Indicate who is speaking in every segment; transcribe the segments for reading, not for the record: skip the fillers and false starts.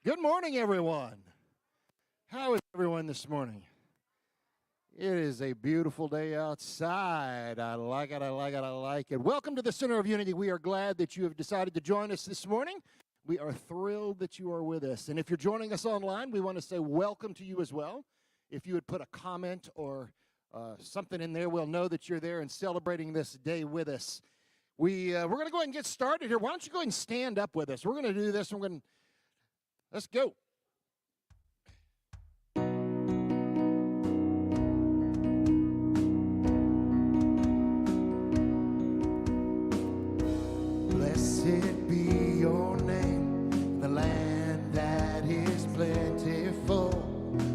Speaker 1: Good morning, everyone. How is everyone this morning? It is a beautiful day outside. I like it, I like it, I like it. Welcome to the Center of Unity. We are glad that you have decided to join us this morning. We are thrilled that you are with us. And if you're joining us online, we want to say welcome to you as well. If you would put a comment or something in there, we'll know that you're there and celebrating this day with us. We're going to go ahead and get started here. Why don't you go ahead and stand up with us? We're going to do this. Let's go. Blessed be your name, the land that is plentiful,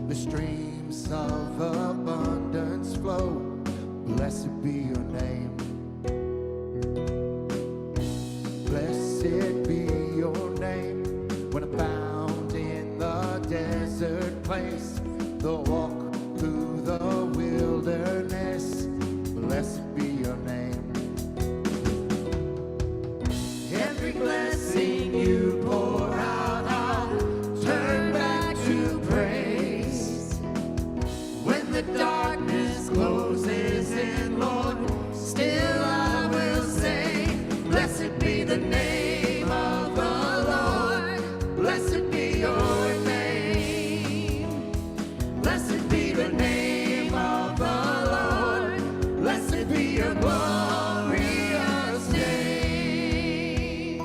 Speaker 1: the streams of abundance flow. Blessed be your name. Blessed be your name when I'm found in the desert place, the walk through the wilderness. Blessed be your name. Every blessing you pour out, I'll turn back to praise. When the darkness closes in, Lord, still I will say, blessed be the name of the Lord. Blessed be your name. Blessed be the name of the Lord. Blessed be your glorious name.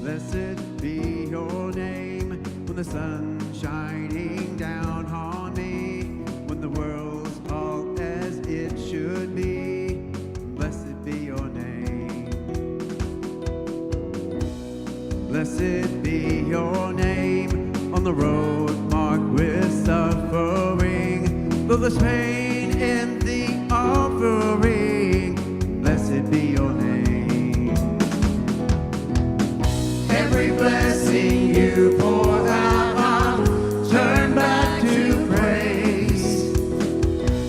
Speaker 2: Blessed be your name when the sun's shining down on me, when the world's all as it should be. Blessed be your name. Blessed be your name on the road marked with suffering, though there's pain in the offering. Blessed be your name.
Speaker 1: Every blessing you pour out, I'll turn back to praise.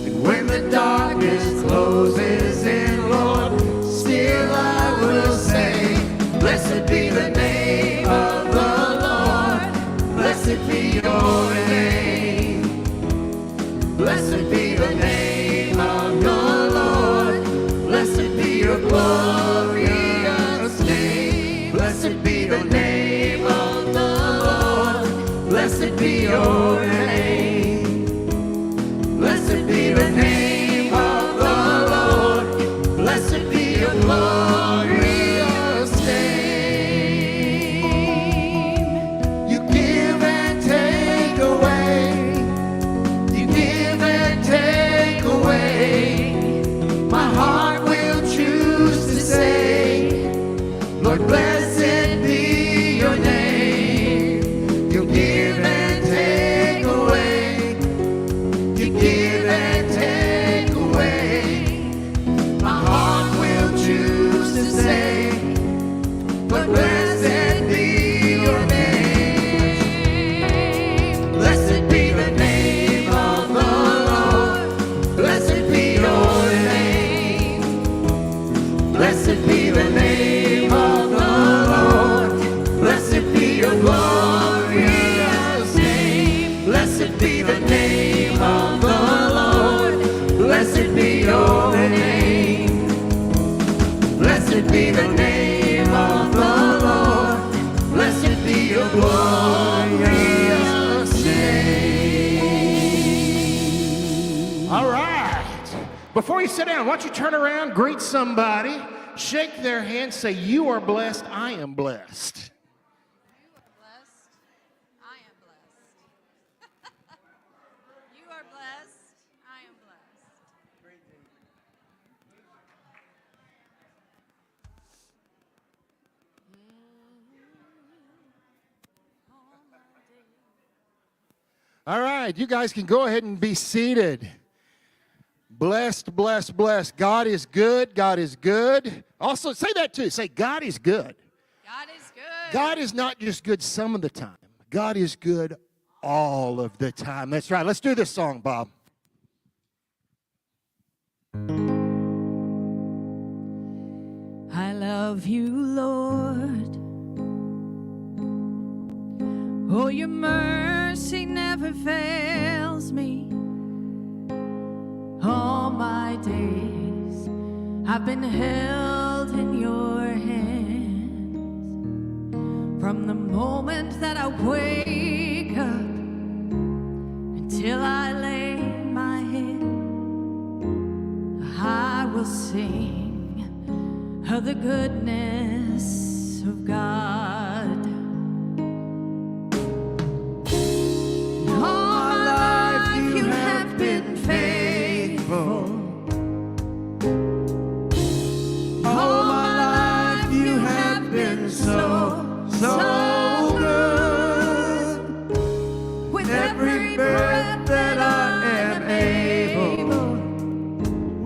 Speaker 1: And when the darkness closes in, Lord, still I will say, blessed be the name of the Lord. Blessed be your name. Blessed be the name of the Lord. Blessed be your glorious name. Blessed be the name of the Lord. Blessed be your name. Blessed be the name of the Lord. Blessed be your glorious name. You give and take away. You give and take away. My heart will choose to say, Lord, blessed be your name. You give and take away. You give and take away. My heart will choose to say, Lord, blessed be your name. Blessed be the name of the Lord. Blessed be your name. Blessed be the name of the Lord. Blessed be your glorious name. Blessed be the name of the Lord. Blessed be your name. Blessed be the name of the Lord. Blessed be your glorious name. All right. Before you sit down, why don't you turn around, greet somebody, shake their hand, say, you are blessed, I am blessed.
Speaker 3: You are blessed. I am blessed. You are blessed. I am blessed.
Speaker 1: All right, you guys can go ahead and be seated. Blessed, blessed, blessed. God is good. God is good. Also, say that too. Say, God is good.
Speaker 3: God is good.
Speaker 1: God is not just good some of the time. God is good all of the time. That's right. Let's do this song, Bob.
Speaker 3: I love you, Lord. Oh, your mercy never fails me. All my days I've been held in your hands. From the moment that I wake up until I lay my head, I will sing of the goodness of God. All my life you have been faithful.
Speaker 2: All my life you have been so, so good.
Speaker 3: With
Speaker 2: Every breath that I am able,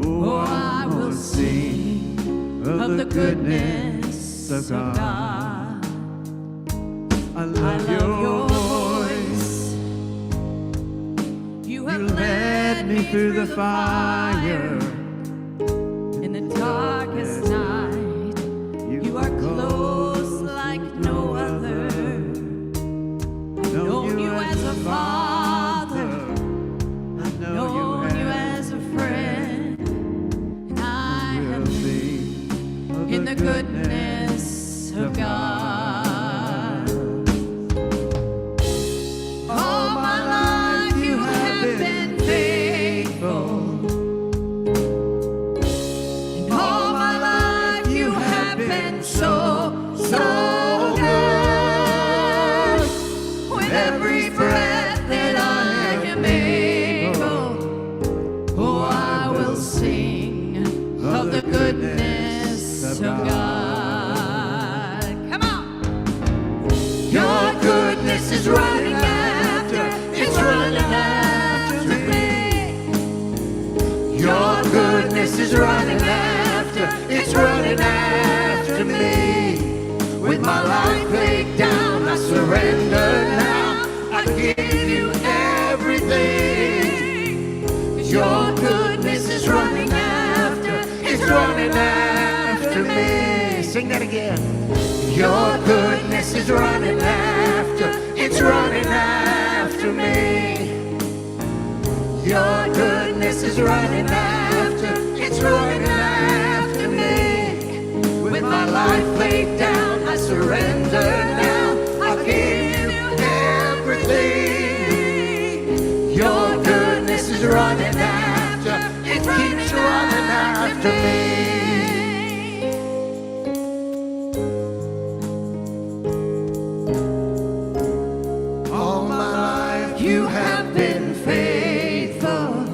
Speaker 2: oh, I will sing of the goodness of God. I love your voice.
Speaker 3: You
Speaker 2: You
Speaker 3: have
Speaker 2: led me through the fire.
Speaker 3: in the darkest night. You are close like no other. Known you as a father, known you as a friend, and I have lived in the goodness of God. All my life you have been faithful. And all my life you have been so, so good. With every breath that I am able, oh, I will sing of the goodness of God. Come on. Your goodness is running after, it's running after me. Your goodness is running after, it's running after me. With my life laid down, I surrender now. I give you everything. 'Cause your goodness is running after, it's running after me. Sing that again. Your goodness is running after, it's running after me. Your goodness is running after, it's running after me. With my life laid down, I surrender now. I give you everything. Your goodness is running after, it keeps running after me. All my life you have been faithful.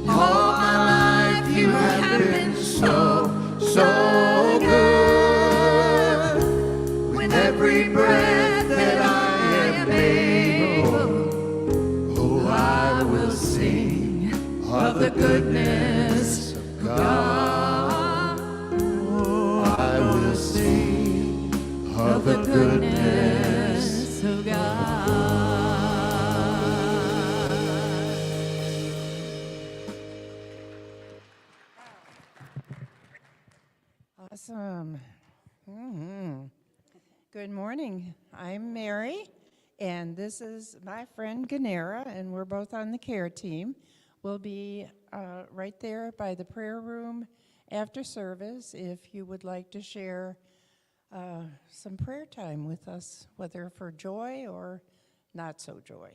Speaker 3: All my life you have been so, so good. With every breath that I am able, oh, I will sing of the goodness of God. Oh, I will sing of the goodness of God.
Speaker 4: Awesome. Good morning. I'm Mary, and this is my friend Ganera, and we're both on the care team. We'll be right there by the prayer room after service if you would like to share some prayer time with us, whether for joy or not so joy.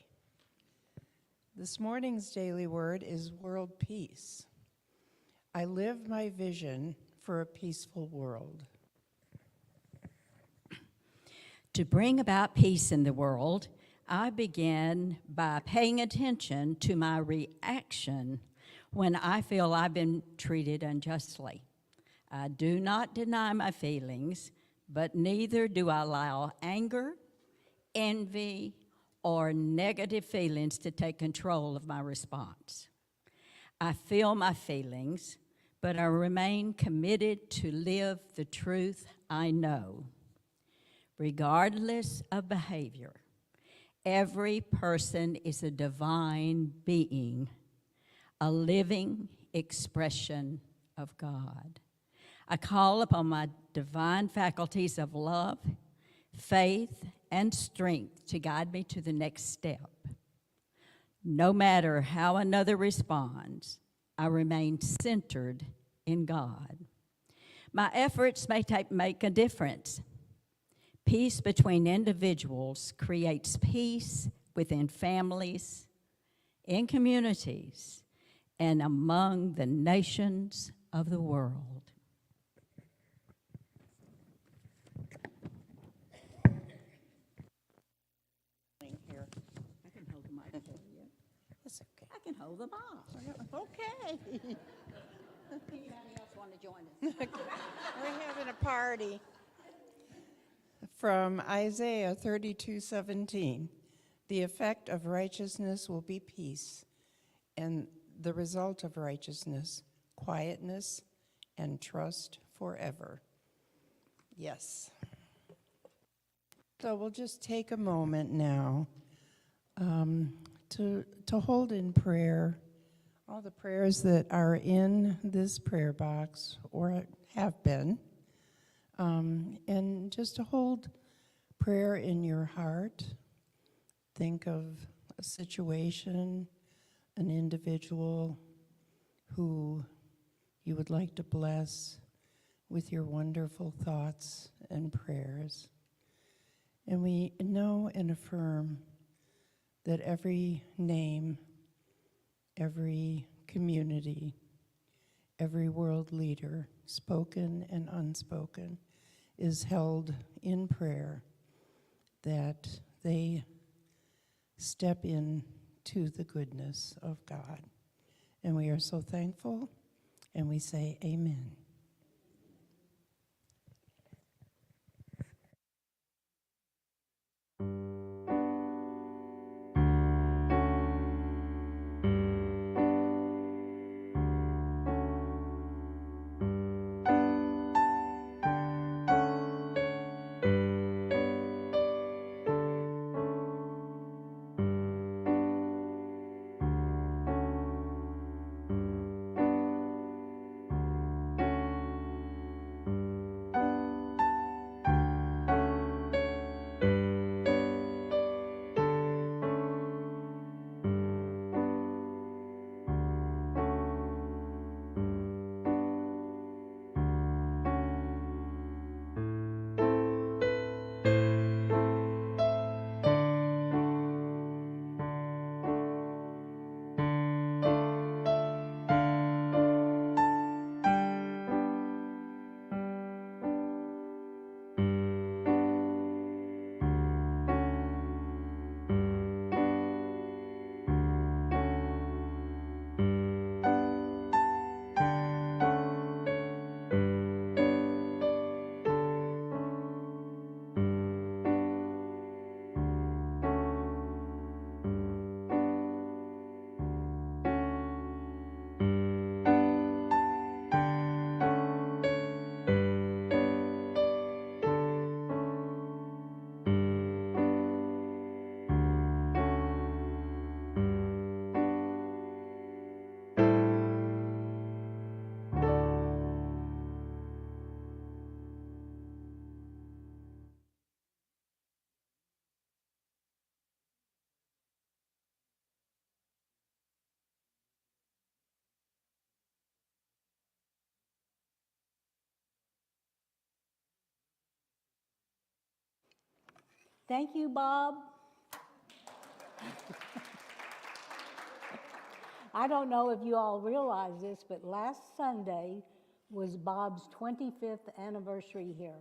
Speaker 4: This morning's daily word is world peace. I live my vision for a peaceful world.
Speaker 5: To bring about peace in the world, I began by paying attention to my reaction when I feel I've been treated unjustly. I do not deny my feelings, but neither do I allow anger, envy, or negative feelings to take control of my response. I feel my feelings, but I remain committed to live the truth I know. Regardless of behavior, every person is a divine being, a living expression of God. I call upon my divine faculties of love, faith, and strength to guide me to the next step. No matter how another responds, I remain centered in God. My efforts may make a difference. Peace between individuals creates peace within families, in communities, and among the nations of the world.
Speaker 4: Here.
Speaker 5: I can hold the mic for you.
Speaker 4: It's okay.
Speaker 5: I can hold the mic.
Speaker 4: Okay.
Speaker 5: Anybody else want to join us?
Speaker 4: We're having a party. From Isaiah 32:17, the effect of righteousness will be peace, and the result of righteousness, quietness and trust forever. Yes. So we'll just take a moment now to hold in prayer all the prayers that are in this prayer box or have been, and just to hold prayer in your heart. Think of a situation, an individual who you would like to bless with your wonderful thoughts and prayers. And we know and affirm that every name, every community, every world leader, spoken and unspoken, is held in prayer, that they step in to the goodness of God. And we are so thankful, and we say amen.
Speaker 6: Thank you, Bob. I don't know if you all realize this, but last Sunday was Bob's 25th anniversary here.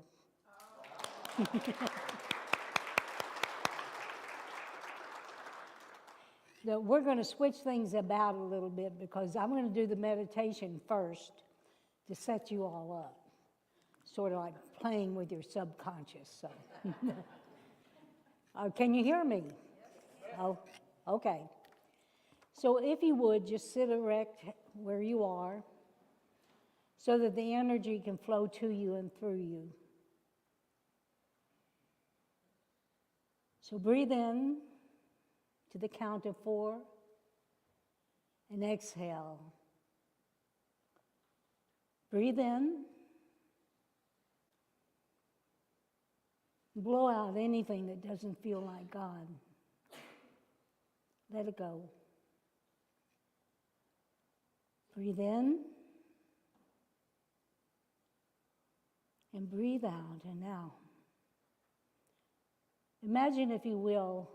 Speaker 6: Now, we're going to switch things about a little bit because I'm going to do the meditation first to set you all up, sort of like playing with your subconscious. So, can you hear me? Oh, okay. So if you would, just sit erect where you are so that the energy can flow to you and through you. So breathe in to the count of 4 and exhale. Breathe in Blow out anything that doesn't feel like God. Let it go. Breathe in and breathe out. And now, imagine, if you will,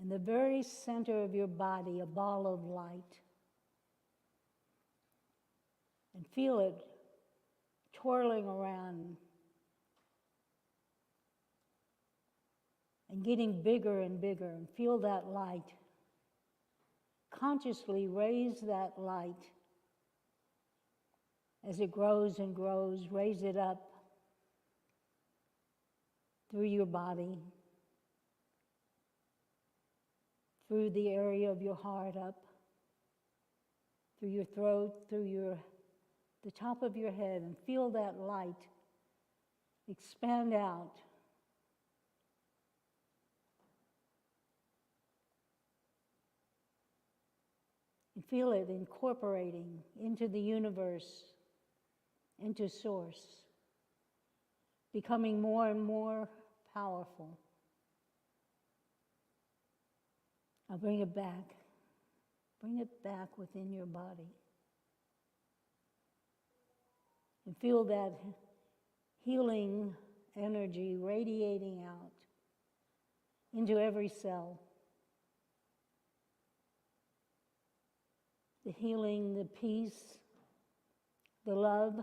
Speaker 6: in the very center of your body, a ball of light. And feel it twirling around and getting bigger and bigger. And feel that light. Consciously raise that light as it grows and grows. Raise it up through your body, through the area of your heart, up through your throat, through the top of your head, and feel that light expand out. And feel it incorporating into the universe, into Source, becoming more and more powerful. Now bring it back. Bring it back within your body. And feel that healing energy radiating out into every cell. The healing, the peace, the love.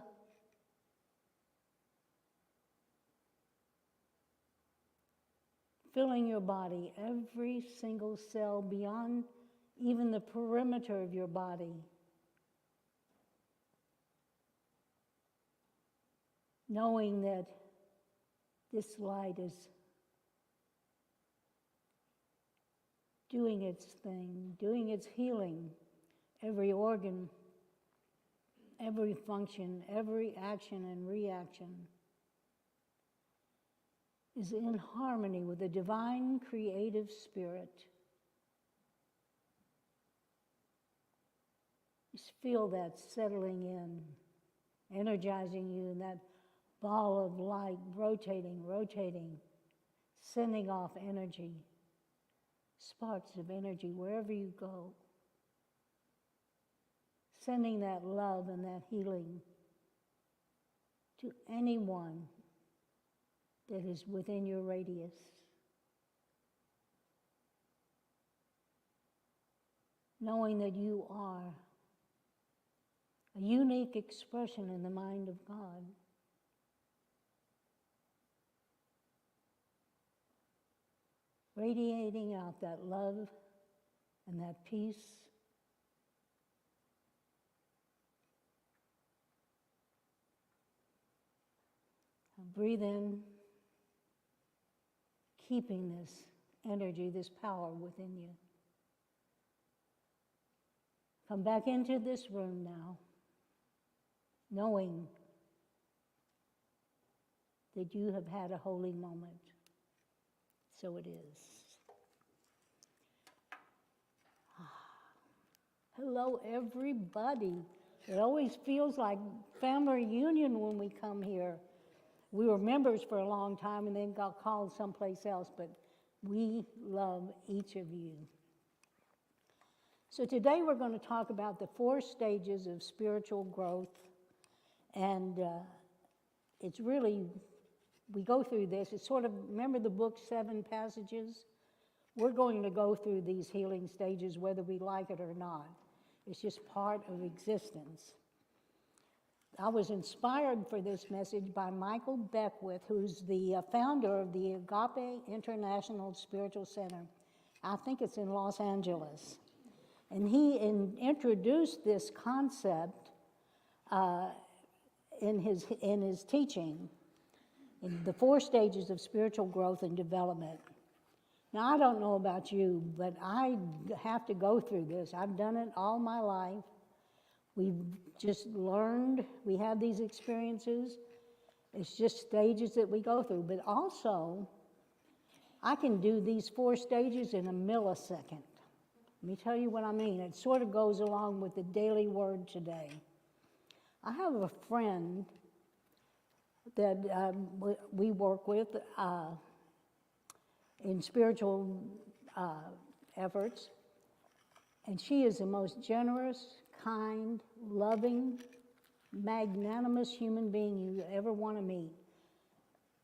Speaker 6: Filling your body, every single cell, beyond even the perimeter of your body. Knowing that this light is doing its thing, doing its healing. Every organ, every function, every action and reaction is in harmony with the divine creative spirit. Just feel that settling in, energizing you, and that ball of light rotating, sending off energy, sparks of energy wherever you go. Sending that love and that healing to anyone that is within your radius. Knowing that you are a unique expression in the mind of God. Radiating out that love and that peace. Breathe in, keeping this energy, this power within you. Come back into this room now, knowing that you have had a holy moment. So it is. Hello, everybody. It always feels like family reunion when we come here. We were members for a long time and then got called someplace else, but we love each of you. So today we're going to talk about the 4 stages of spiritual growth. And it's really, we go through this. It's sort of, remember the book 7 Passages? We're going to go through these healing stages whether we like it or not. It's just part of existence. I was inspired for this message by Michael Beckwith, who's the founder of the Agape International Spiritual Center. I think it's in Los Angeles. And he introduced this concept in his teaching, in the 4 stages of spiritual growth and development. Now, I don't know about you, but I have to go through this. I've done it all my life. We've just learned, we have these experiences. It's just stages that we go through. But also, I can do these 4 stages in a millisecond. Let me tell you what I mean. It sort of goes along with the daily word today. I have a friend that we work with in spiritual efforts. And she is the most generous, kind, loving, magnanimous human being you ever want to meet.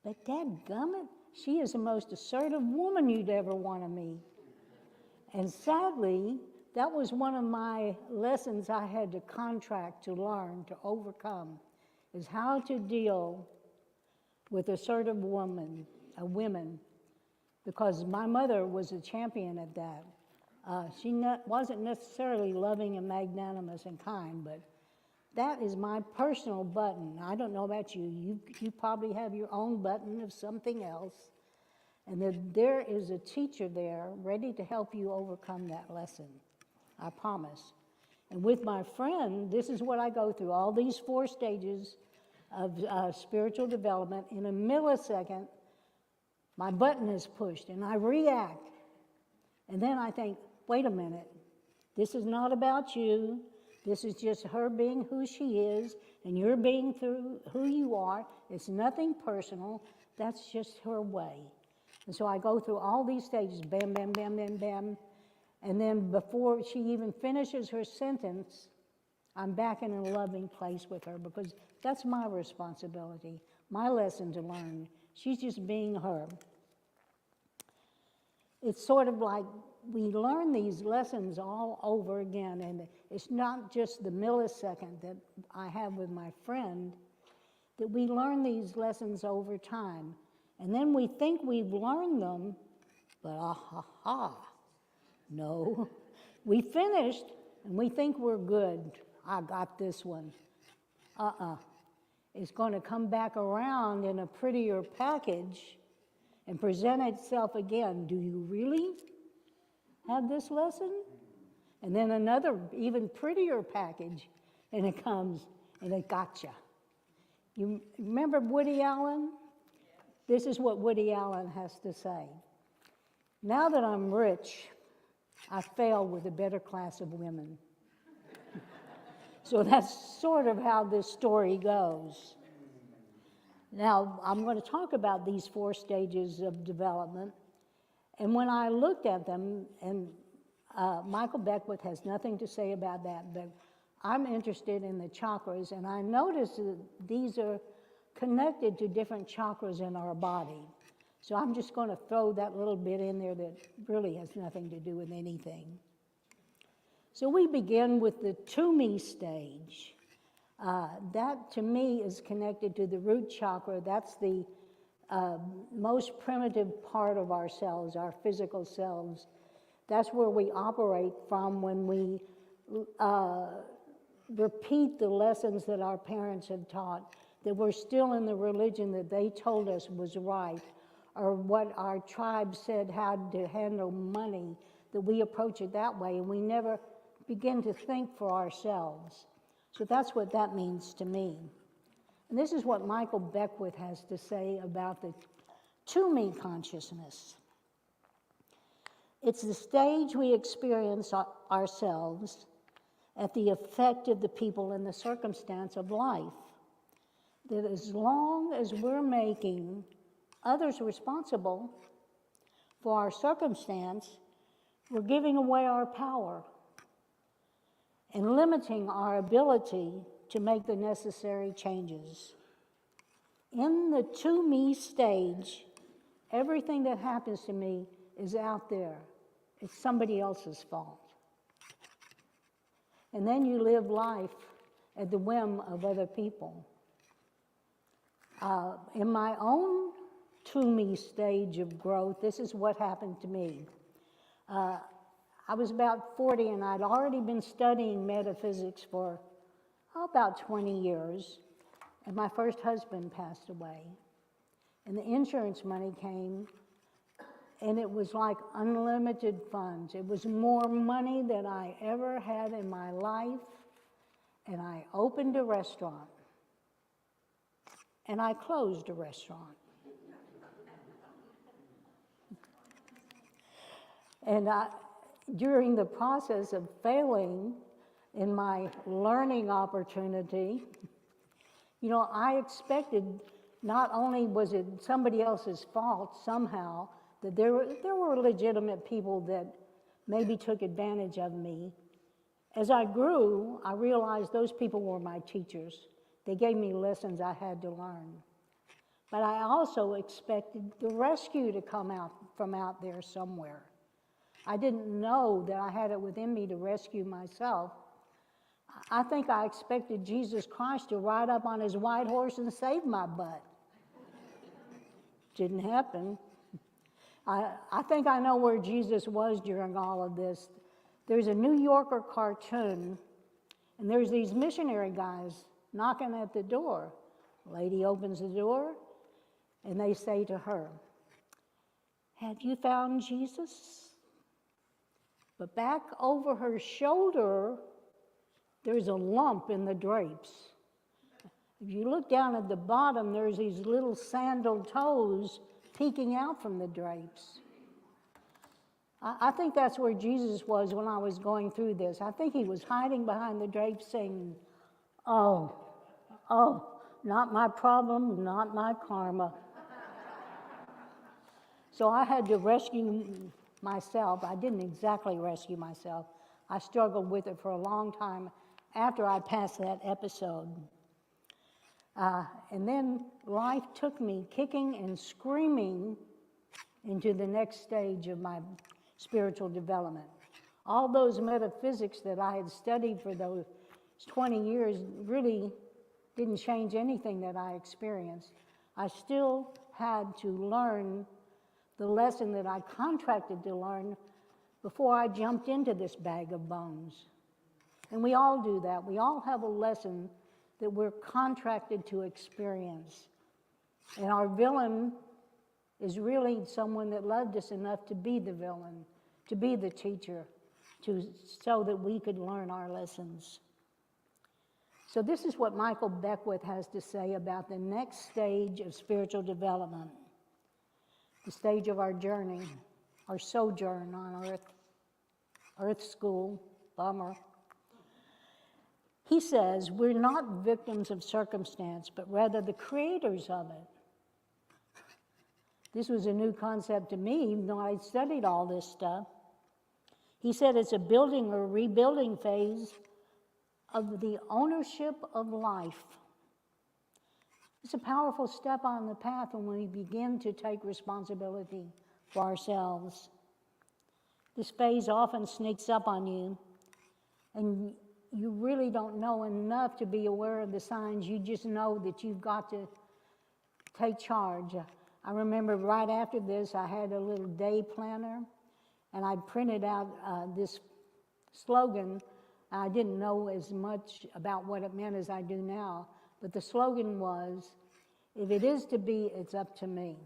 Speaker 6: But dadgummit, she is the most assertive woman you'd ever want to meet. And sadly, that was one of my lessons I had to contract to learn, to overcome, is how to deal with assertive women, because my mother was a champion at that. She wasn't necessarily loving and magnanimous and kind, but that is my personal button. I don't know about you. You probably have your own button of something else. And there is a teacher there ready to help you overcome that lesson. I promise. And with my friend, this is what I go through. All these 4 stages of spiritual development. In a millisecond, my button is pushed and I react. And then I think, wait a minute. This is not about you. This is just her being who she is, and you're being who you are. It's nothing personal. That's just her way. And so I go through all these stages, bam, bam, bam, bam, bam. And then before she even finishes her sentence, I'm back in a loving place with her, because that's my responsibility, my lesson to learn. She's just being her. It's sort of like we learn these lessons all over again, and it's not just the millisecond that I have with my friend, that we learn these lessons over time. And then we think we've learned them, but no. We finished, and we think we're good. I got this one. It's going to come back around in a prettier package and present itself again. Do you really have this lesson? And then another even prettier package, and it comes and it gotcha. You remember Woody Allen? This is what Woody Allen has to say. Now that I'm rich, I fail with a better class of women. So that's sort of how this story goes. Now, I'm going to talk about these 4 stages of development. And when I looked at them, and Michael Beckwith has nothing to say about that, but I'm interested in the chakras, and I noticed that these are connected to different chakras in our body. So I'm just going to throw that little bit in there that really has nothing to do with anything. So we begin with the To-Me stage. That, to me, is connected to the root chakra. That's the most primitive part of ourselves, our physical selves. That's where we operate from when we repeat the lessons that our parents have taught, that we're still in the religion that they told us was right, or what our tribe said how to handle money, that we approach it that way, and we never begin to think for ourselves. So that's what that means to me. And this is what Michael Beckwith has to say about the To-Me consciousness. It's the stage we experience ourselves at the effect of the people and the circumstance of life. That as long as we're making others responsible for our circumstance, we're giving away our power and limiting our ability to make the necessary changes. In the To-Me stage, everything that happens to me is out there. It's somebody else's fault. And then you live life at the whim of other people. In my own To-Me stage of growth, this is what happened to me. I was about 40, and I'd already been studying metaphysics for about 20 years, and my first husband passed away. And the insurance money came, and it was like unlimited funds. It was more money than I ever had in my life, and I opened a restaurant, and I closed a restaurant. And during the process of failing in my learning opportunity, I expected not only was it somebody else's fault somehow, that there were legitimate people that maybe took advantage of me. As I grew, I realized those people were my teachers. They gave me lessons I had to learn. But I also expected the rescue to come out from out there somewhere. I didn't know that I had it within me to rescue myself. I think I expected Jesus Christ to ride up on his white horse and save my butt. Didn't happen. I think I know where Jesus was during all of this. There's a New Yorker cartoon, and there's these missionary guys knocking at the door. Lady opens the door, and they say to her, "Have you found Jesus?" But back over her shoulder, there's a lump in the drapes. If you look down at the bottom, there's these little sandal toes peeking out from the drapes. I think that's where Jesus was when I was going through this. I think he was hiding behind the drapes saying, oh, not my problem, not my karma. So I had to rescue myself. I didn't exactly rescue myself. I struggled with it for a long time after I passed that episode. And then life took me kicking and screaming into the next stage of my spiritual development. All those metaphysics that I had studied for those 20 years really didn't change anything that I experienced. I still had to learn the lesson that I contracted to learn before I jumped into this bag of bones. And we all do that. We all have a lesson that we're contracted to experience. And our villain is really someone that loved us enough to be the villain, to be the teacher, so that we could learn our lessons. So this is what Michael Beckwith has to say about the next stage of spiritual development, the stage of our journey, our sojourn on earth school, bummer. He says, we're not victims of circumstance, but rather the creators of it. This was a new concept to me, even though I studied all this stuff. He said it's a building or rebuilding phase of the ownership of life. It's a powerful step on the path when we begin to take responsibility for ourselves. This phase often sneaks up on you, and you really don't know enough to be aware of the signs. You just know that you've got to take charge. I remember right after this, I had a little day planner, and I printed out this slogan. I didn't know as much about what it meant as I do now, but the slogan was, if it is to be, it's up to me.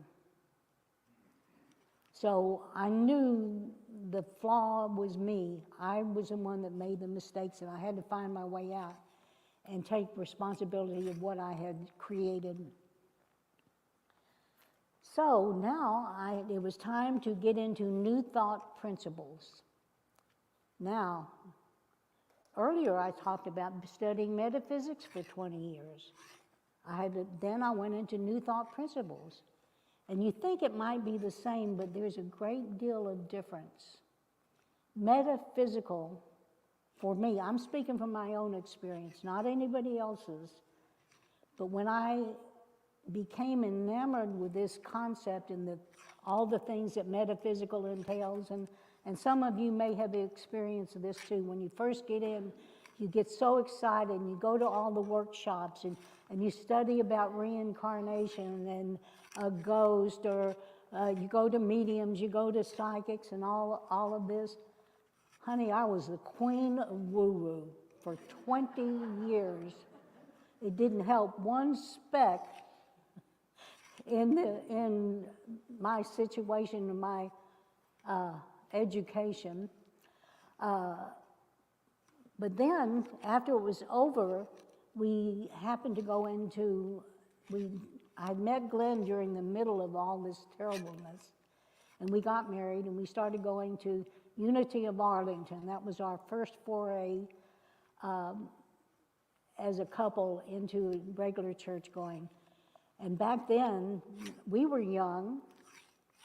Speaker 6: So I knew the flaw was me. I was the one that made the mistakes, and I had to find my way out and take responsibility of what I had created. So now it was time to get into new thought principles. Now, earlier I talked about studying metaphysics for 20 years. Then I went into new thought principles. And you think it might be the same, but there's a great deal of difference. Metaphysical, for me, I'm speaking from my own experience, not anybody else's, but when I became enamored with this concept and all the things that metaphysical entails, and some of you may have experienced this too. When you first get in, you get so excited, and you go to all the workshops, and you study about reincarnation and a ghost, or you go to mediums, you go to psychics, and all of this. Honey, I was the queen of woo-woo for 20 years. It didn't help one speck in my situation, in my education. But then, after it was over, we happened to go into, I met Glenn during the middle of all this terribleness, and we got married, and we started going to Unity of Arlington. That was our first foray as a couple into regular church going. And back then, we were young.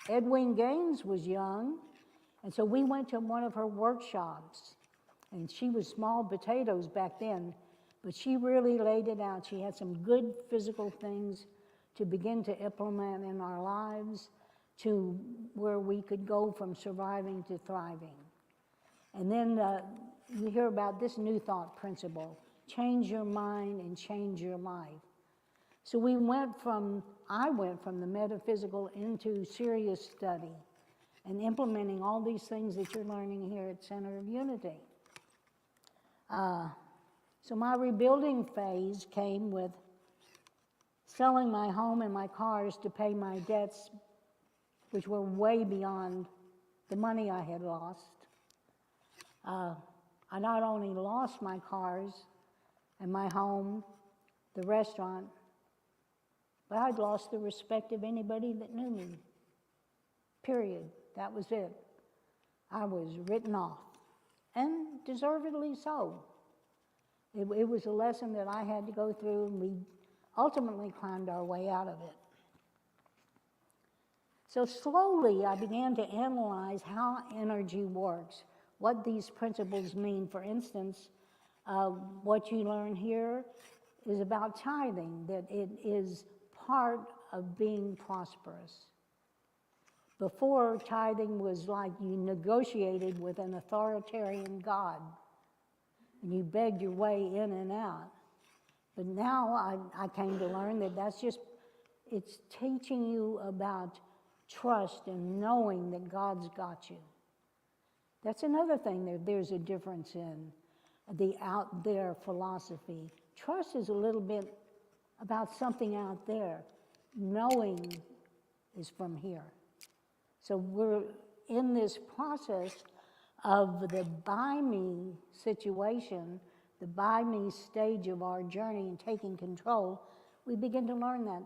Speaker 6: Edwin Gaines was young. And so we went to one of her workshops. And she was small potatoes back then, but she really laid it out. She had some good physical things to begin to implement in our lives to where we could go from surviving to thriving. And then you hear about this new thought principle, change your mind and change your life. So I went from the metaphysical into serious study and implementing all these things that you're learning here at Center of Unity. So my rebuilding phase came with selling my home and my cars to pay my debts, which were way beyond the money I had lost. I not only lost my cars and my home, the restaurant, but I'd lost the respect of anybody that knew me. Period. That was it. I was written off, and deservedly so. It was a lesson that I had to go through, and we ultimately climbed our way out of it. So slowly, I began to analyze how energy works, what these principles mean. For instance, what you learn here is about tithing, that it is part of being prosperous. Before, tithing was like you negotiated with an authoritarian God, and you begged your way in and out. But now I came to learn that it's teaching you about trust and knowing that God's got you. That's another thing that there's a difference in the out there philosophy. Trust is a little bit about something out there. Knowing is from here. So we're in this process of the by me situation, the by me stage of our journey and taking control. We begin to learn that.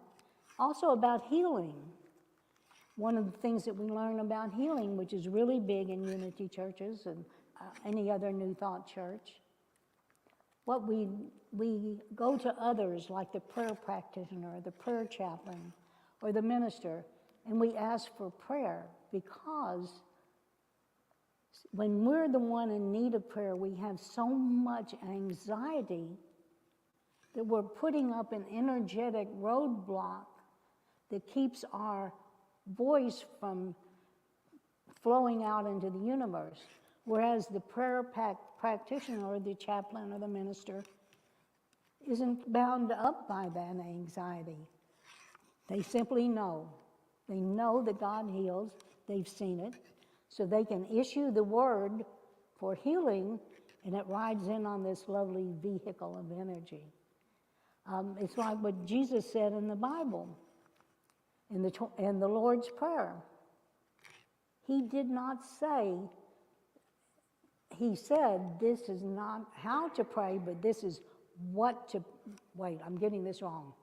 Speaker 6: Also about healing. One of the things that we learn about healing, which is really big in Unity churches and any other New Thought church, what we go to others like the prayer practitioner, the prayer chaplain, or the minister, and we ask for prayer, because when we're the one in need of prayer, we have so much anxiety that we're putting up an energetic roadblock that keeps our voice from flowing out into the universe. Whereas the prayer practitioner or the chaplain or the minister isn't bound up by that anxiety. They simply know. They know that God heals. They've seen it. So they can issue the word for healing, and it rides in on this lovely vehicle of energy. It's like what Jesus said in the Bible, in the Lord's Prayer. He did not say, he said, this is not how to pray, but this is what to, wait, I'm getting this wrong.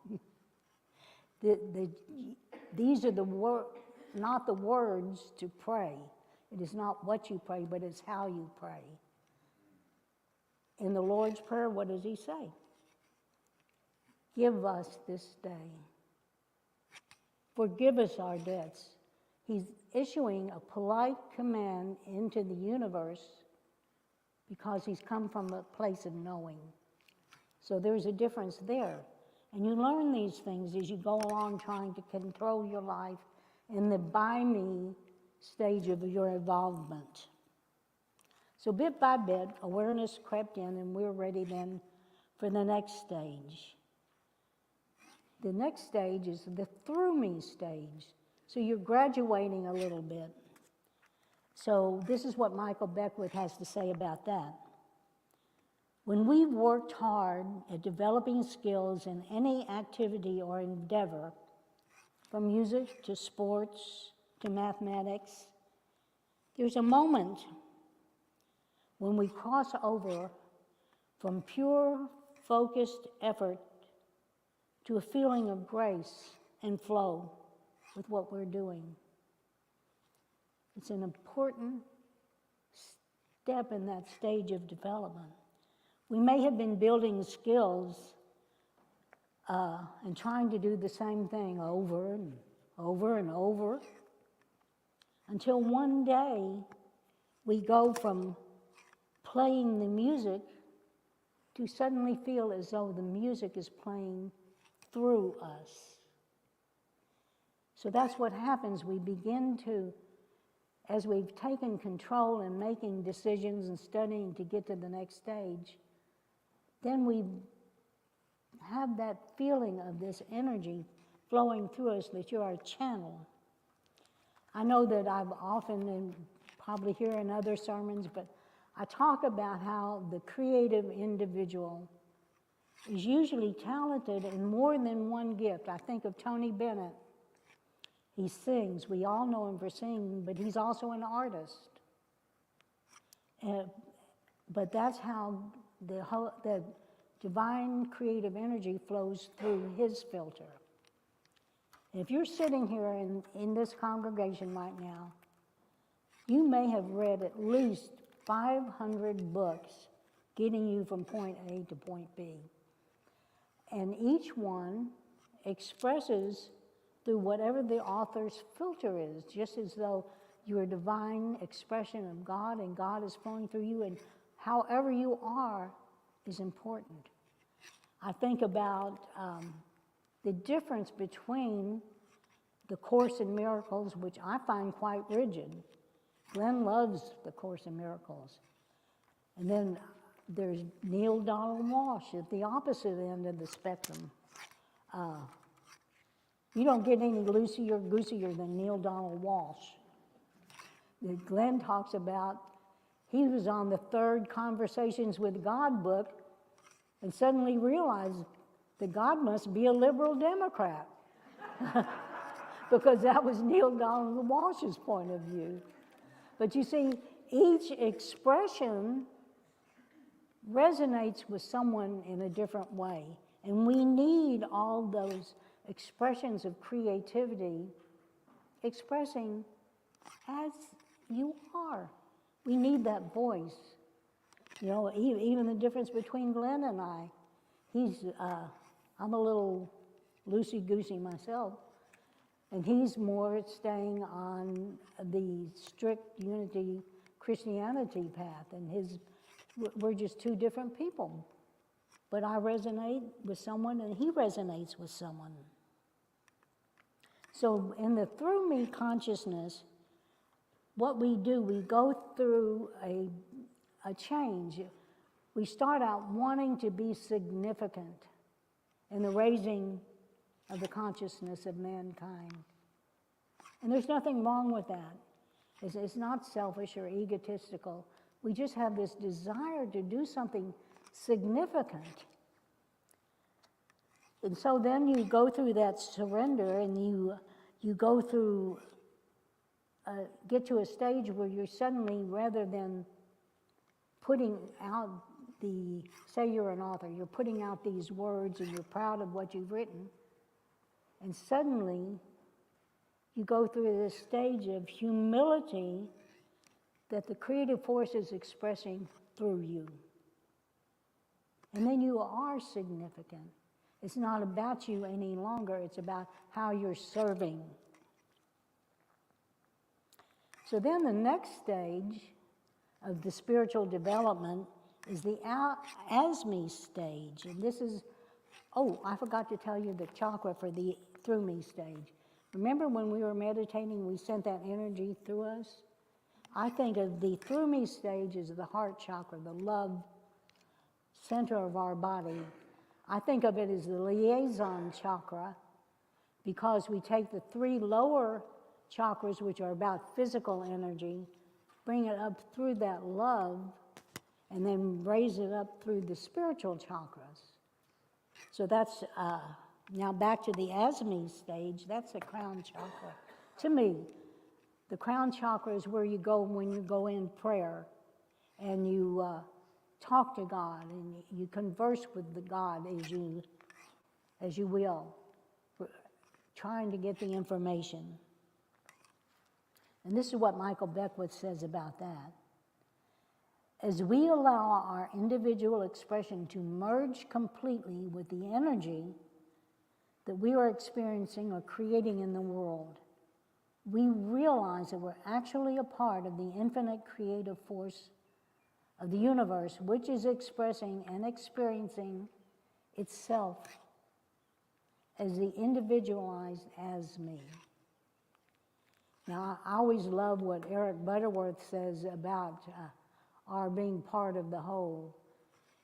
Speaker 6: These are not the words to pray. It is not what you pray, but it's how you pray. In the Lord's Prayer, what does he say? Give us this day. Forgive us our debts. He's issuing a polite command into the universe because he's come from a place of knowing. So there's a difference there. And you learn these things as you go along trying to control your life in the by me stage of your involvement. So bit by bit, awareness crept in, and we're ready then for the next stage. The next stage is the through me stage. So you're graduating a little bit. So this is what Michael Beckwith has to say about that. When we've worked hard at developing skills in any activity or endeavor, from music to sports to mathematics, there's a moment when we cross over from pure, focused effort to a feeling of grace and flow with what we're doing. It's an important step in that stage of development. We may have been building skills and trying to do the same thing over and over and over, until one day we go from playing the music to suddenly feel as though the music is playing through us. So that's what happens. We begin to, as we've taken control and making decisions and studying to get to the next stage, then we have that feeling of this energy flowing through us, that you're a channel. I know that I've often, and probably here in other sermons, but I talk about how the creative individual is usually talented in more than one gift. I think of Tony Bennett. He sings. We all know him for singing, but he's also an artist. But that's how the divine creative energy flows through his filter. If you're sitting here in this congregation right now, you may have read at least 500 books getting you from point A to point B. And each one expresses through whatever the author's filter is, just as though you're a divine expression of God and God is flowing through you, and however you are is important. I think about the difference between the Course in Miracles, which I find quite rigid. Glenn loves the Course in Miracles. And then there's Neale Donald Walsch at the opposite end of the spectrum. You don't get any loosier, goosier than Neale Donald Walsch. That Glenn talks about, he was on the 3rd Conversations with God book and suddenly realized that God must be a liberal Democrat. Because that was Neale Donald Walsh's point of view. But you see, each expression resonates with someone in a different way. And we need all those expressions of creativity expressing as you are. We need that voice. You know, even the difference between Glenn and I. I'm a little loosey-goosey myself, and he's more staying on the strict unity Christianity path, and we're just two different people. But I resonate with someone, and he resonates with someone. So in the through me consciousness, what we do, we go through a change. We start out wanting to be significant in the raising of the consciousness of mankind. And there's nothing wrong with that. It's not selfish or egotistical. We just have this desire to do something significant. And so then you go through that surrender, and you go through, get to a stage where you're suddenly, rather than putting out say you're an author, you're putting out these words and you're proud of what you've written, and suddenly you go through this stage of humility that the creative force is expressing through you. And then you are significant. It's not about you any longer, it's about how you're serving. So then the next stage of the spiritual development is the ASME stage. And this is, I forgot to tell you the chakra for the through me stage. Remember when we were meditating, we sent that energy through us? I think of the through me stage as the heart chakra, the love center of our body. I think of it as the liaison chakra, because we take the 3 lower chakras, which are about physical energy, bring it up through that love, and then raise it up through the spiritual chakras. So that's, now back to the ASME stage, that's the crown chakra. To me, the crown chakra is where you go when you go in prayer, and you talk to God, and you converse with the God as you will, trying to get the information. And this is what Michael Beckwith says about that. As we allow our individual expression to merge completely with the energy that we are experiencing or creating in the world, we realize that we're actually a part of the infinite creative force of the universe, which is expressing and experiencing itself as the individualized as me. Now, I always love what Eric Butterworth says about our being part of the whole.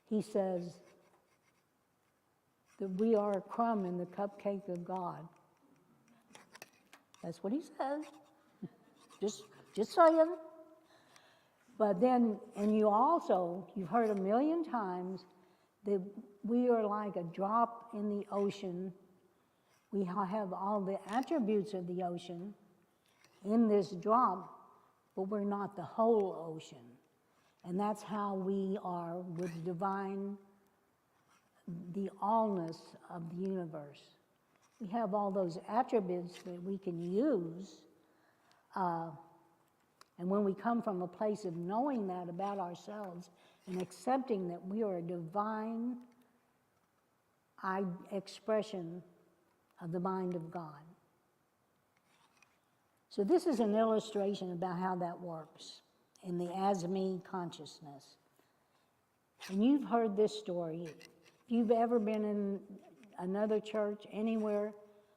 Speaker 6: He says that we are a crumb in the cupcake of God. That's what he says. Just saying. But then, and you've heard a million times that we are like a drop in the ocean. We have all the attributes of the ocean in this drop, but we're not the whole ocean. And that's how we are with divine, the allness of the universe. We have all those attributes that we can use. And when we come from a place of knowing that about ourselves and accepting that we are a divine expression of the mind of God. So this is an illustration about how that works in the as-me consciousness. And you've heard this story. If you've ever been in another church, anywhere,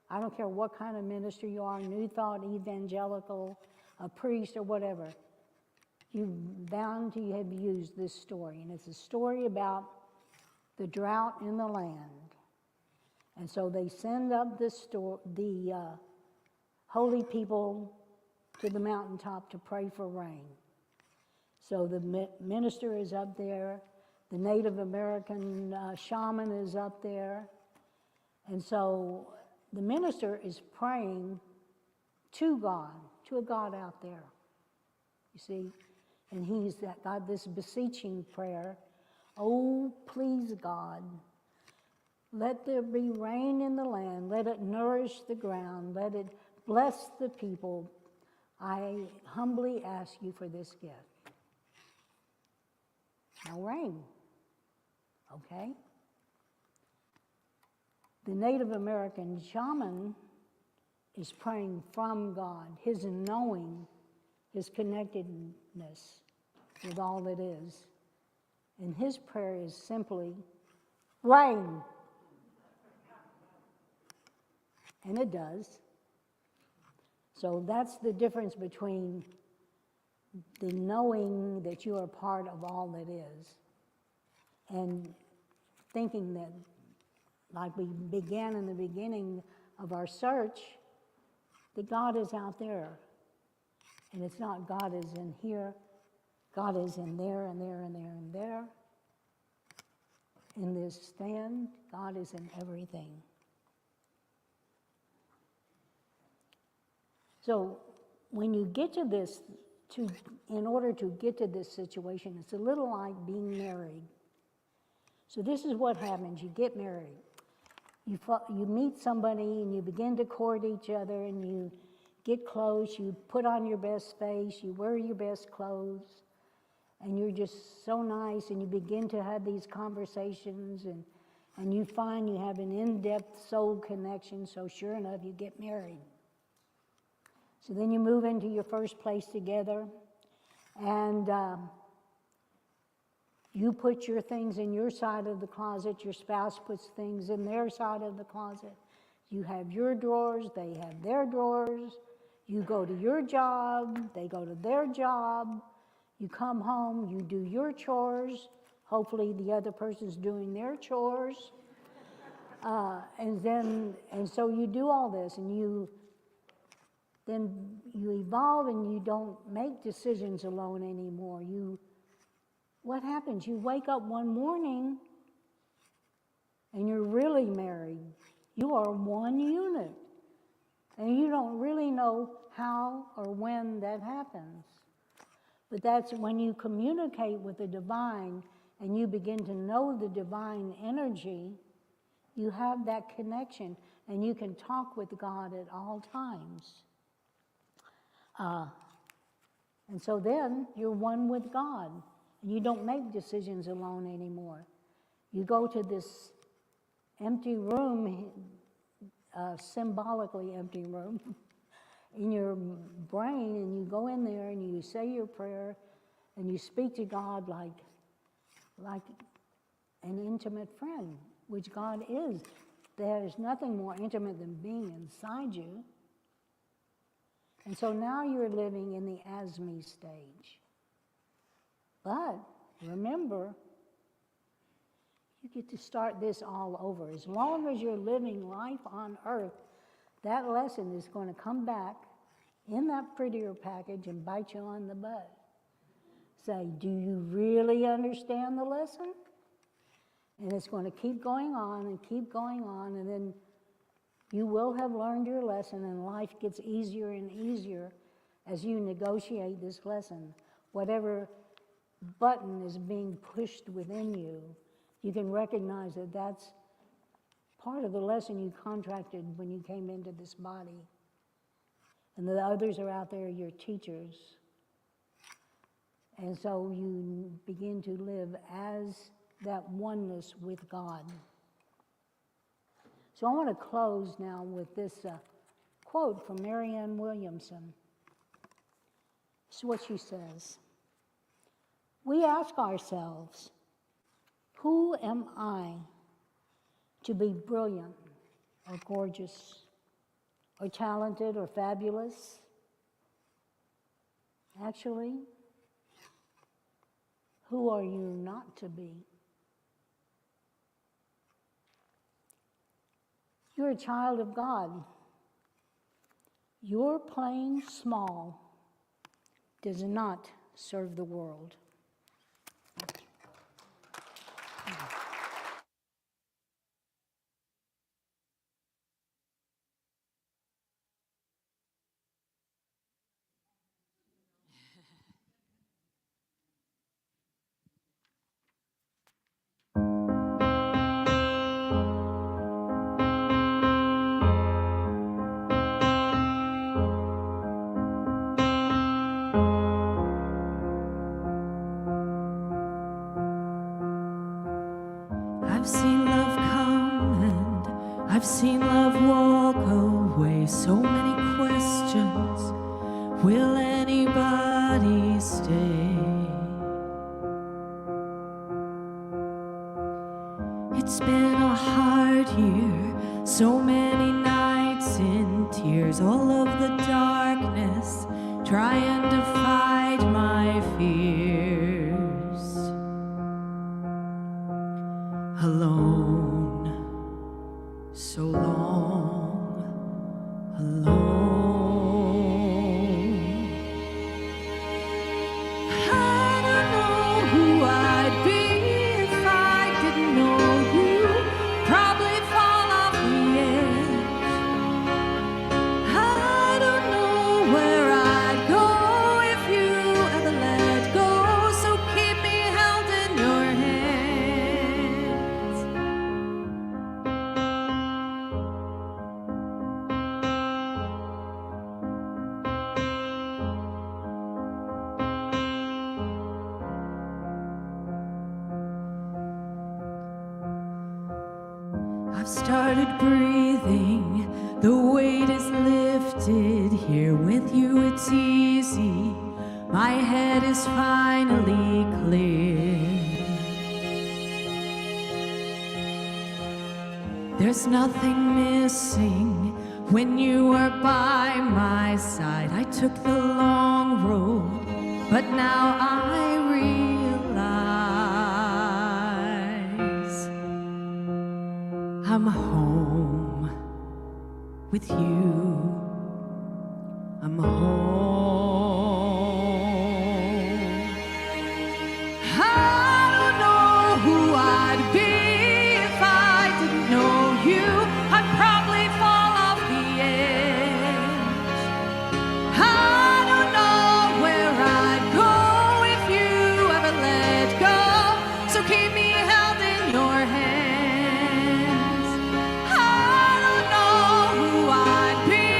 Speaker 6: I don't care what kind of ministry you are, New Thought, evangelical, a priest or whatever, you're bound to have used this story. And it's a story about the drought in the land. And so they send up the holy people to the mountaintop to pray for rain. So the minister is up there, the Native American shaman is up there, and so the minister is praying to God, to a God out there, you see, and he's got this beseeching prayer, oh, please God, let there be rain in the land, let it nourish the ground, let it bless the people. I humbly ask you for this gift. No rain, okay? The Native American shaman is praying from God, his knowing, his connectedness with all that is. And his prayer is simply, rain. And it does. So that's the difference between the knowing that you are part of all that is and thinking that, like we began in the beginning of our search, that God is out there. And it's not God is in here, God is in there and there and there and there. In this stand, God is in everything. So when you get to this, in order to get to this situation, it's a little like being married. So this is what happens. You get married. You meet somebody and you begin to court each other and you get close. You put on your best face. You wear your best clothes. And you're just so nice and you begin to have these conversations and you find you have an in-depth soul connection. So sure enough, you get married. So then you move into your first place together, and you put your things in your side of the closet, your spouse puts things in their side of the closet. You have your drawers, they have their drawers. You go to your job, they go to their job. You come home, you do your chores. Hopefully the other person's doing their chores. And so you do all this, and then you evolve and you don't make decisions alone anymore. What happens? You wake up one morning and you're really married. You are one unit. And you don't really know how or when that happens. But that's when you communicate with the divine and you begin to know the divine energy, you have that connection and you can talk with God at all times. And so then you're one with God. And you don't make decisions alone anymore. You go to this empty room a symbolically empty room in your brain, and you go in there and you say your prayer and you speak to God like an intimate friend, which God is. There's nothing more intimate than being inside you. And so now you're living in the as-me stage. But remember, you get to start this all over. As long as you're living life on earth, that lesson is going to come back in that prettier package and bite you on the butt. Say, do you really understand the lesson? And it's going to keep going on and keep going on, and then you will have learned your lesson, and life gets easier and easier as you negotiate this lesson. Whatever button is being pushed within you, you can recognize that that's part of the lesson you contracted when you came into this body. And the others are out there, your teachers. And so you begin to live as that oneness with God. So I want to close now with this quote from Marianne Williamson. This is what she says. We ask ourselves, who am I to be brilliant or gorgeous or talented or fabulous? Actually, who are you not to be? You're a child of God. Your playing small does not serve the world.
Speaker 7: I've seen love come and I've seen love walk away. So many questions. Will anybody stay? It's been a hard year. So many nights in tears. All of the darkness trying to fight my fears. Alone, so long, alone. I don't know who I'd be if I didn't know you. Probably fall off the edge. I don't know where I'd go if you ever let go. So keep me held in your hands. I've started breathing, the weight is lifted. Here with you it's easy, my head is finally clear. There's nothing missing when you are by my side. I took the long road, but now I realize I'm home with you. I'm home. I don't know who I'd be if I didn't know you. I'd probably fall off the edge. I don't know where I'd go if you ever let go. So keep me held in your hands. I don't know who I'd be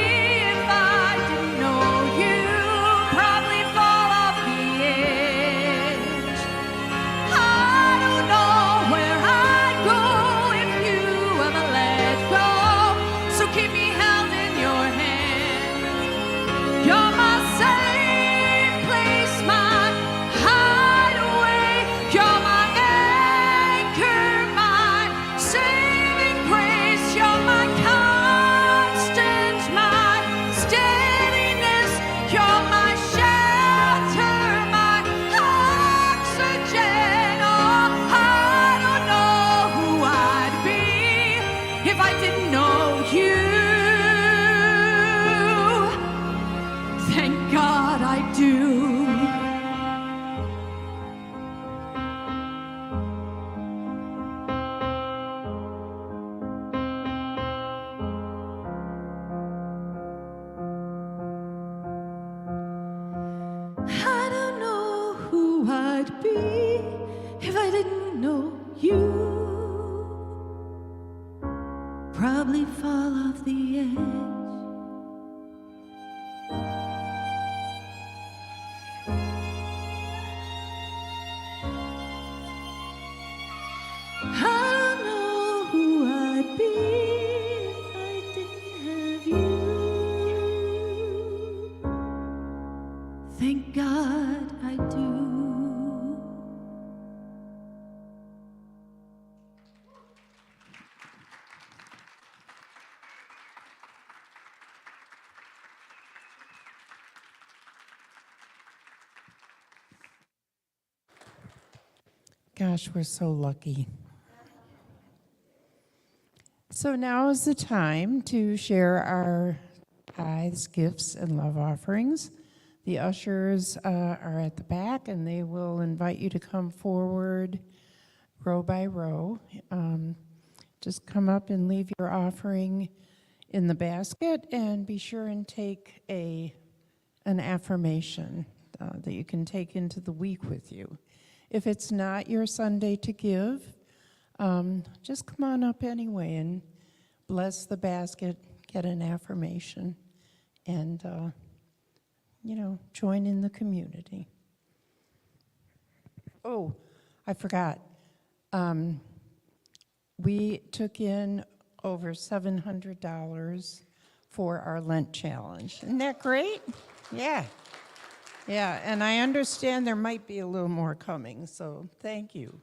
Speaker 7: I'd be if I didn't know you. Probably fall off the edge. I don't know who I'd be if I didn't have you. Thank God I do.
Speaker 4: Gosh, we're so lucky. So now is the time to share our tithes, gifts, and love offerings. The ushers are at the back, and they will invite you to come forward row by row. Just come up and leave your offering in the basket, and be sure and take an affirmation that you can take into the week with you. If it's not your Sunday to give, just come on up anyway and bless the basket, get an affirmation, and, join in the community. Oh, I forgot. We took in over $700 for our Lent challenge. Isn't that great? Yeah. Yeah, and I understand there might be a little more coming, so thank you.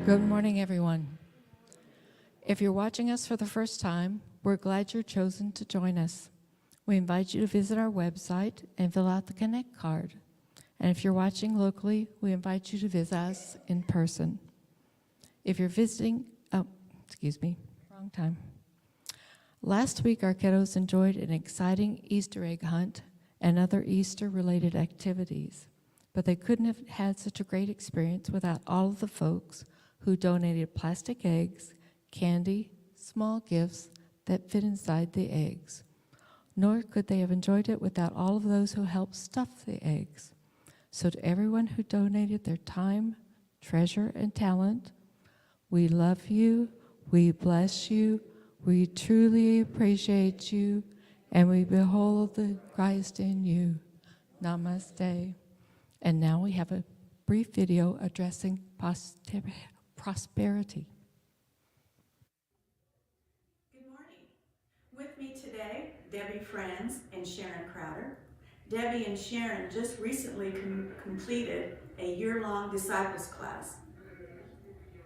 Speaker 8: Good morning, everyone. If you're watching us for the first time, we're glad you're chosen to join us. We invite you to visit our website and fill out the Connect card. And if you're watching locally, we invite you to visit us in person. If you're visiting, wrong time. Last week, our kiddos enjoyed an exciting Easter egg hunt and other Easter-related activities, but they couldn't have had such a great experience without all of the folks who donated plastic eggs, candy, small gifts that fit inside the eggs. Nor could they have enjoyed it without all of those who helped stuff the eggs. So to everyone who donated their time, treasure, and talent, we love you, we bless you, we truly appreciate you, and we behold the Christ in you. Namaste. And now we have a brief video addressing prosperity.
Speaker 9: Good morning. With me today, Debbie Franz and Sharon Crowder. Debbie and Sharon just recently completed a year-long disciples class.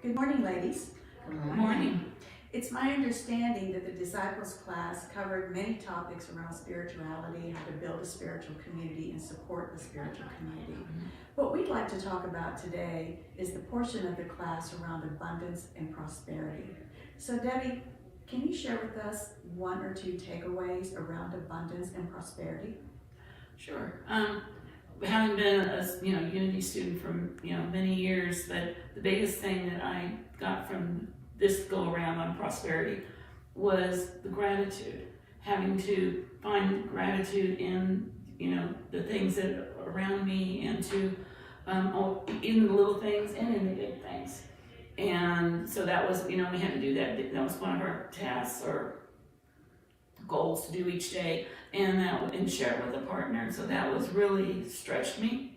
Speaker 9: Good morning, ladies.
Speaker 10: Good morning.
Speaker 9: It's my understanding that the disciples class covered many topics around spirituality, how to build a spiritual community and support the spiritual community. What we'd like to talk about today is the portion of the class around abundance and prosperity. So Debbie, can you share with us one or two takeaways around abundance and prosperity?
Speaker 10: Sure. Having been a Unity student for many years, that the biggest thing that I got from this go around on prosperity was the gratitude. Having to find gratitude in the things that are around me, and to in the little things and in the big things. And so that was we had to do that. That was one of our tasks or goals to do each day, and share it with a partner. So that was really stretched me.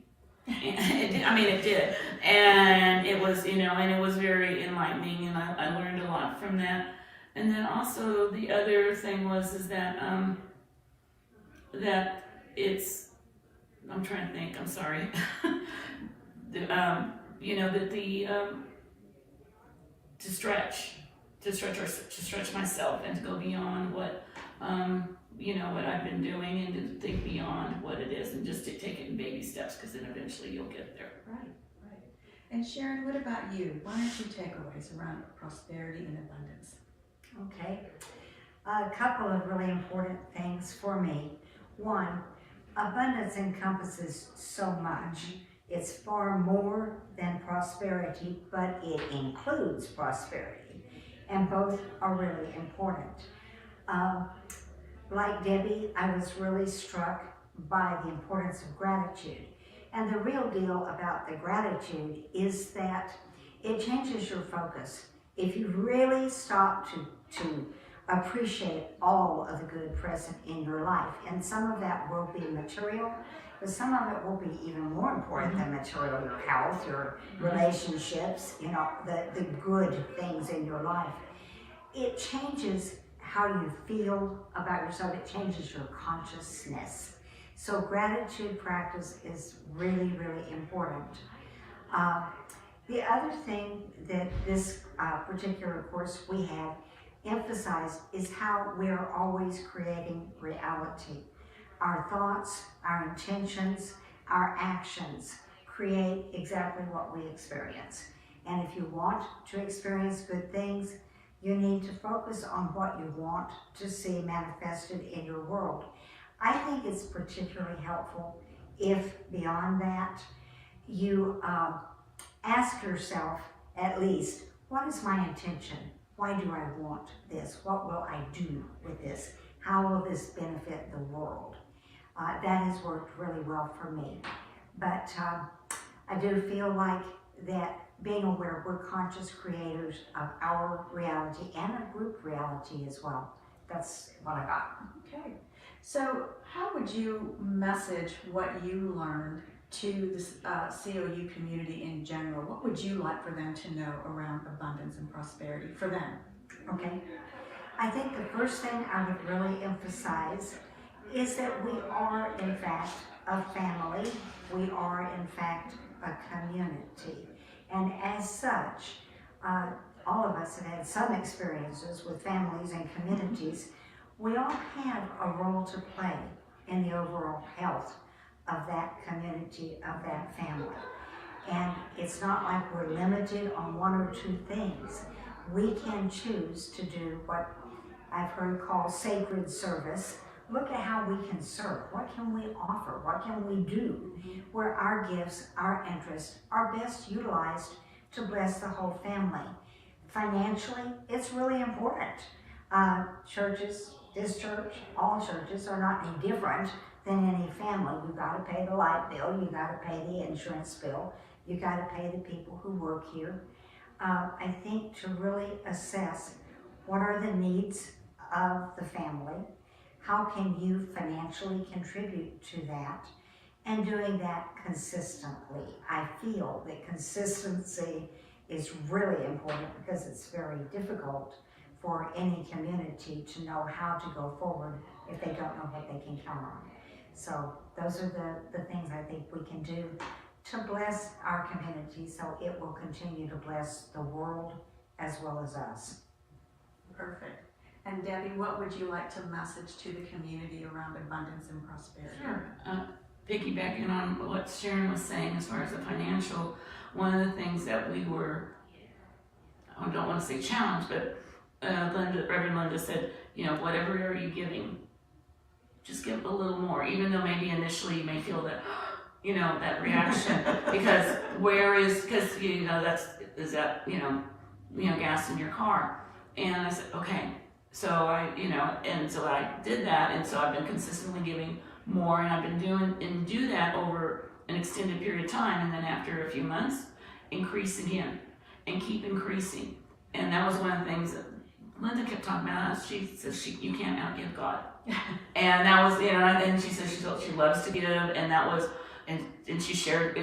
Speaker 10: And it did, and it was and it was very enlightening, and I learned a lot from that. And then also the other thing was that that it's, I'm trying to think, I'm sorry, to stretch myself and to go beyond what what I've been doing, and to think beyond what it is, and just to take it in baby steps, because then eventually you'll get there.
Speaker 9: Right. And Sharon, what about you? One or two takeaways around prosperity and abundance?
Speaker 11: Okay. A couple of really important things for me. One, abundance encompasses so much. It's far more than prosperity, but it includes prosperity, and both are really important. Like Debbie, I was really struck by the importance of gratitude. And the real deal about the gratitude is that it changes your focus. If you really stop to appreciate all of the good present in your life, and some of that will be material, but some of it will be even more important than material, your health, your relationships, the good things in your life. It changes how you feel about yourself. It changes your consciousness. So gratitude practice is really, really important. The other thing that this particular course we have emphasized is how we're always creating reality. Our thoughts, our intentions, our actions create exactly what we experience. And if you want to experience good things, you need to focus on what you want to see manifested in your world. I think it's particularly helpful if, beyond that, you ask yourself at least, what is my intention? Why do I want this? What will I do with this? How will this benefit the world? That has worked really well for me. But I do feel like that being aware we're conscious creators of our reality and a group reality as well. That's what I got.
Speaker 9: Okay. So how would you message what you learned to the COU community in general? What would you like for them to know around abundance and prosperity for them?
Speaker 11: Okay. I think the first thing I would really emphasize is that we are, in fact, a family. We are, in fact, a community. And as such, all of us have had some experiences with families and communities. We all have a role to play in the overall health of that community, of that family. And it's not like we're limited on one or two things. We can choose to do what I've heard called sacred service. Look at how we can serve. What can we offer? What can we do where our gifts, our interests are best utilized to bless the whole family? Financially, it's really important. Churches, this church, all churches are not any different than any family. You've got to pay the light bill, you've got to pay the insurance bill, you've got to pay the people who work here. I think to really assess what are the needs of the family, how can you financially contribute to that, and doing that consistently. I feel that consistency is really important because it's very difficult for any community to know how to go forward if they don't know what they can count on. So those are the things I think we can do to bless our community so it will continue to bless the world as well as us.
Speaker 9: Perfect. And Debbie, what would you like to message to the community around abundance and prosperity?
Speaker 10: Sure. Piggybacking on what Sharon was saying as far as the financial, one of the things that we were, I don't want to say challenged, but Reverend Linda said, you know, whatever are you giving, just give a little more, even though maybe initially you may feel that, you know, that reaction, because you know, is that, you know, gas in your car. And I said, okay. So I did that, and so I've been consistently giving more, and I've been do that over an extended period of time, and then after a few months, increase again, and keep increasing. And that was one of the things that Linda kept talking about. She says you can't outgive God. And that was, you know, and she says she loves to give, and that was, and she shared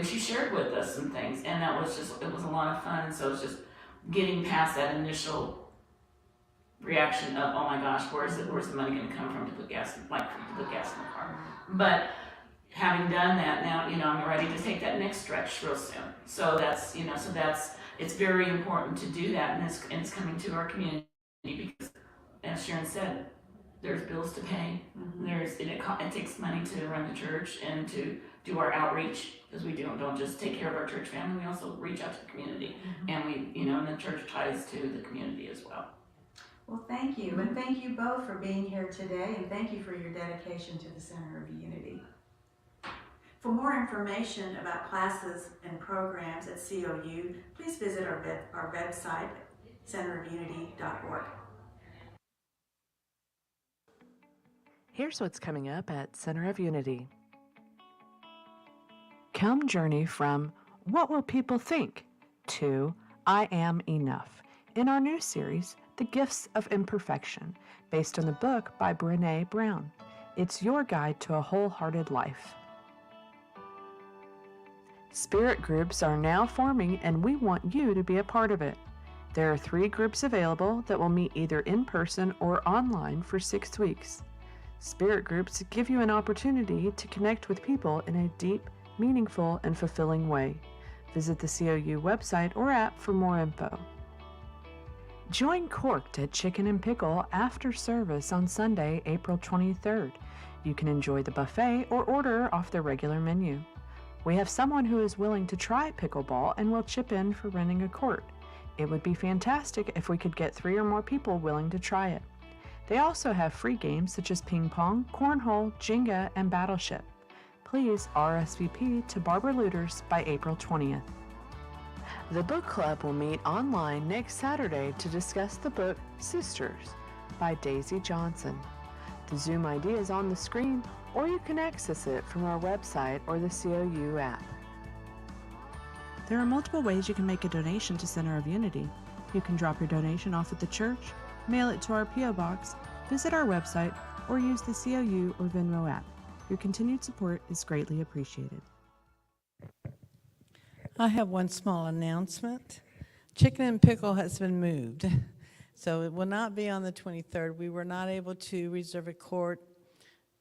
Speaker 10: with us some things, and that was just, it was a lot of fun. And so it's just getting past that initial reaction of, oh my gosh, where's the money going to come from to put gas in the car? But having done that, now, you know, I'm ready to take that next stretch real soon. So that's, you know, it's very important to do that, and it's coming to our community because, as Sharon said, there's bills to pay. It takes money to run the church and to do our outreach, because we don't just take care of our church family, we also reach out to the community, and we, you know, and the church ties to the community as well.
Speaker 9: Well, thank you, and thank you both for being here today, and thank you for your dedication to the Center of Unity. For more information about classes and programs at COU, please visit our website, centerofunity.org.
Speaker 12: Here's what's coming up at Center of Unity. Come journey from What Will People Think to I Am Enough in our new series, The Gifts of Imperfection, based on the book by Brené Brown. It's your guide to a wholehearted life. Spirit groups are now forming, and we want you to be a part of it. There are 3 groups available that will meet either in person or online for 6 weeks. Spirit groups give you an opportunity to connect with people in a deep, meaningful, and fulfilling way. Visit the COU website or app for more info. Join Corked at Chicken and Pickle after service on Sunday, April 23rd. You can enjoy the buffet or order off the regular menu. We have someone who is willing to try pickleball and will chip in for renting a court. It would be fantastic if we could get 3 or more people willing to try it. They also have free games such as ping pong, cornhole, Jenga, and Battleship. Please RSVP to Barbara Looters by April 20th. The book club will meet online next Saturday to discuss the book Sisters by Daisy Johnson. The Zoom ID is on the screen, or you can access it from our website or the COU app.
Speaker 13: There are multiple ways you can make a donation to Center of Unity. You can drop your donation off at the church, mail it to our P.O. Box, visit our website, or use the COU or Venmo app. Your continued support is greatly appreciated.
Speaker 14: I have one small announcement. Chicken and Pickle has been moved, so it will not be on the 23rd. We were not able to reserve a court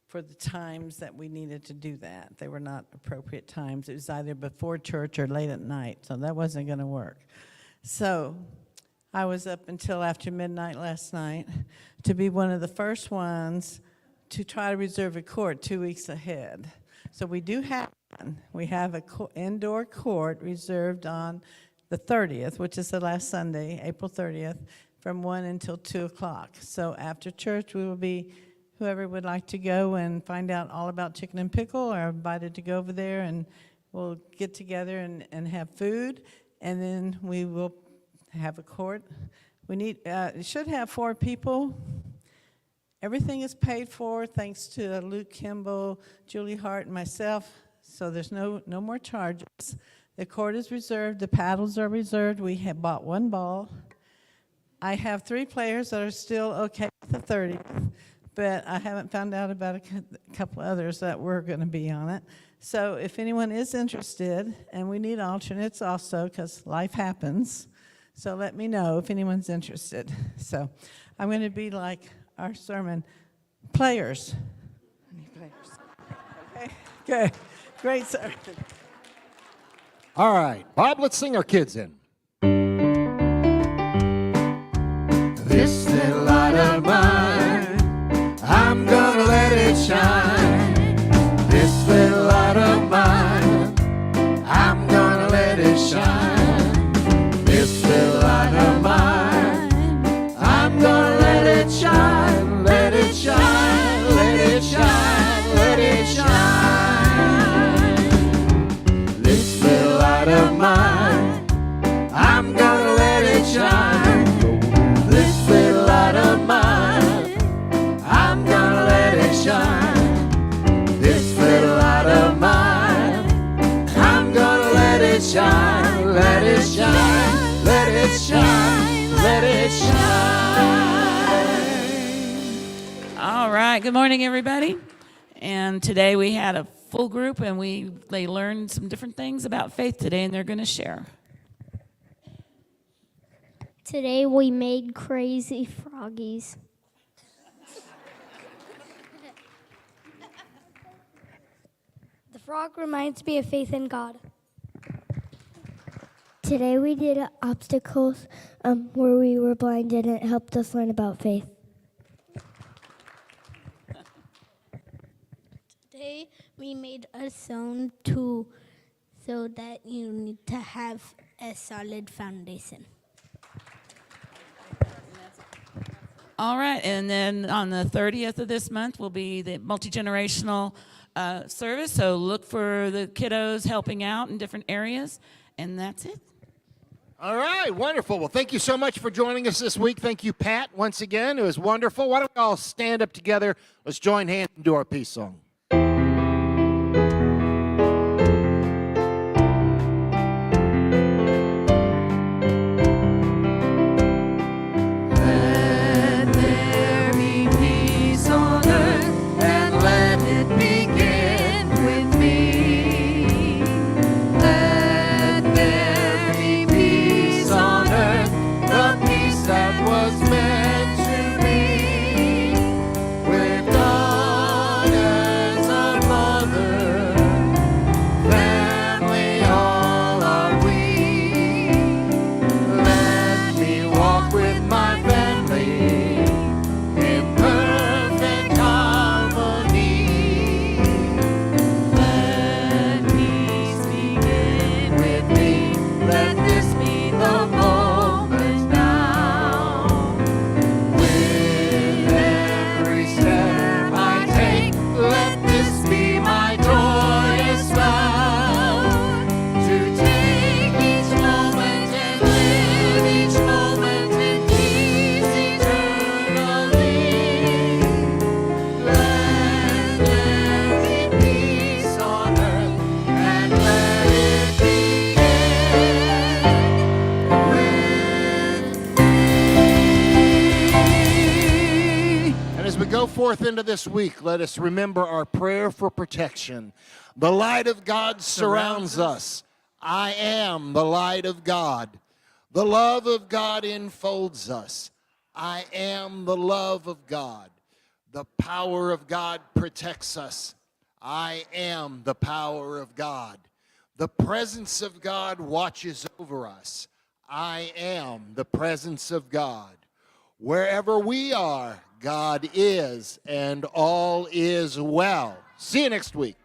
Speaker 14: for the times that we needed to do that. They were not appropriate times. It was either before church or late at night, so that wasn't going to work. So I was up until after midnight last night to be one of the first ones to try to reserve a court 2 weeks ahead. So we do have one. We have an indoor court reserved on the 30th, which is the last Sunday, April 30th, from 1 until 2 o'clock. So after church, we will be, whoever would like to go and find out all about Chicken and Pickle are invited to go over there, and we'll get together and have food, and then we will have a court. We need, it should have 4 people. Everything is paid for thanks to Luke Kimball, Julie Hart, and myself, so there's no more charges. The court is reserved, the paddles are reserved. We have bought 1 ball. I have 3 players that are still okay with the 30th, but I haven't found out about a couple others that were going to be on it. So if anyone is interested, and we need alternates also because life happens, so let me know if anyone's interested. So I'm going to be like our sermon, players. Any players? Okay, good. Great sermon.
Speaker 1: All right, Bob, let's sing our kids in.
Speaker 3: This little light of mine, I'm gonna let it shine. This little light of mine, I'm gonna let it shine. This little light of mine, I'm gonna let it shine. Let it shine, let it shine, let it shine. This little light of mine, I'm gonna let it shine. This little light of mine, I'm gonna let it shine. This little light of mine, I'm gonna let it shine. Let it shine, let it shine, let it shine.
Speaker 10: All right, good morning, everybody. And today we had a full group, and they learned some different things about faith today, and they're going to share.
Speaker 15: Today we made crazy froggies. The frog reminds me of faith in God. Today we did obstacles where we were blind, and it helped us learn about faith.
Speaker 16: Today we made a stone tool so that you need to have a solid foundation.
Speaker 10: All right, and then on the 30th of this month will be the multi-generational service, so look for the kiddos helping out in different areas, and that's it.
Speaker 1: All right, wonderful. Well, thank you so much for joining us this week. Thank you, Pat, once again. It was wonderful. Why don't we all stand up together? Let's join hands and do our peace song. Forth into this week, let us remember our prayer for protection. The light of God surrounds us. I am the light of God. The love of God enfolds us. I am the love of God. The power of God protects us. I am the power of God. The presence of God watches over us. I am the presence of God. Wherever we are, God is, and all is well. See you next week.